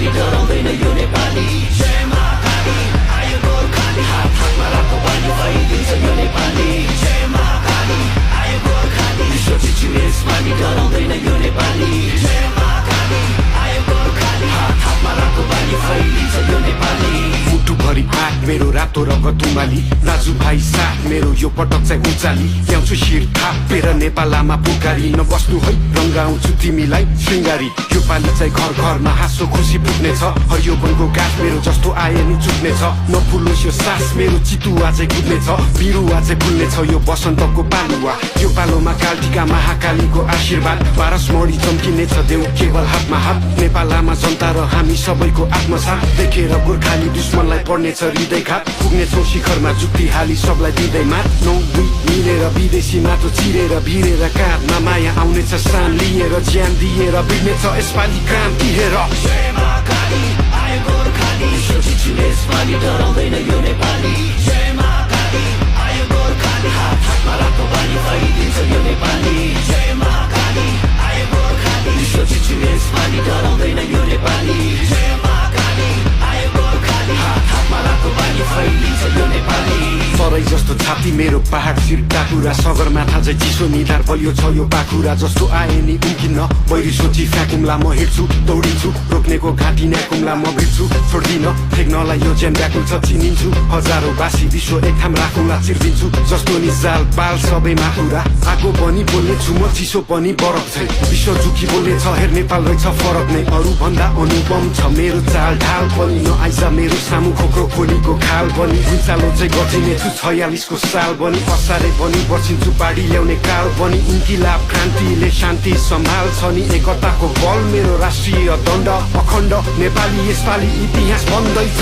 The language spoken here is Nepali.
डराउँदैन यो नेपाली जय मा काली आयो गोर्खाली हात हातमा रातो बानी भइदिन्छ यो नेपाली जय मा काली आयो गोर्खाली सोचिछु यसपालि डराउँदैन यो नेपाली जय मा काली आयो गोर्खाली हात हातमा रातो बानी फैलिन्छ यो नेपाली मुटुभरि आग मेरो रातो रगत उमाली दाजुभाइ साथ मेरो यो पटक चाहिँ उचाली ल्याउँछु शिर थापेर नेपालमा पुकारी नबस्नु है रङ्गाउँछु तिमीलाई श्रृङ्गारी यो पालि चाहिँ घर घरमा हाँसो खुसी पुग्नेछ हरियो वनको गाछ मेरो जस्तो आए नि चुक्नेछ नफुलोस् यो सास मेरो चितुवा चाहिँ कुद्नेछ बिरुवा चाहिँ फुल्नेछ यो बसन्तको पालुवा यो पालोमा कालटिका महाकालीको आशीर्वाद पारसमणि चम्किनेछ देऊ केवल हातमा हात नेपालमा जनता र हामी सबैको आत्मसाथ देखेर गोर्खाली दुश्मनलाई पर्नेछ हृदयघात पुग्नेछौँ शिखरमा जुक्ति हाली सबलाई दिँदै मात नौ दुई मिलेर विदेशी माटो चिरेर भिरेर काँधमा माया आउनेछ सान लिएर ज्यान दिएर बिग्नेछ यसपालि क्रान्ति हेर जय मा काली आयो गोर्खाली सोचिछु यसपालि डराउँदैन यो नेपाली जय मा काली आयो गोर्खाली हात हातमा रातो बानी फैलिन्छ यो नेपाली जय मा काली आयो गोर्खाली सोचिछु यसपालि डराउँदैन यो नेपाली जय मा काली आयो गोर्खाली हात हातमा रातो बानी फैलिन्छ यो नेपाली सरै जस्तो छाती मेरो पहाड शिर टाकुरा सगरमाथा चाहिँ चिसो निधार बलियो छ यो पाखुरा जस्तो आए नि उम्किन्न बैरी सोची फ्याकुम्ला म हिँड्छु दौडिन्छु रोक्नेको घाँटी न्याकुम्ला म भिड्छु छोड्दिन फेक्नलाई यो ज्यान व्याकुल छ चिनिन्छु हजारौँ बासी विश्व एक ठाम राखुला चिर्दिन्छु जस्तो नि जाल बाल सबैमा कुरा आगो पनि बोल्ने छु म चिसो पनि बरफ चाहिँ विश्व जुकी बोल्ने छ हेर नेपाल रहेछ फरक नै अरू भन्दा अनुपम छ मेरो चाल ढाल पनि नआइज मेरो सामु खोक्रो खोलीको खाल पनि भुइँचालो चाहिँ गर्दिने छु 46 को साल बनी असारे बनी बसिन्छु पाडी ल्याउने काल बनी इन्किलाब क्रान्तिले शान्ति सम्हाल्छ नि एकताको बल मेरो राष्ट्रिय दण्ड अखण्ड नेपाली यसपालि इतिहास बन्दैछ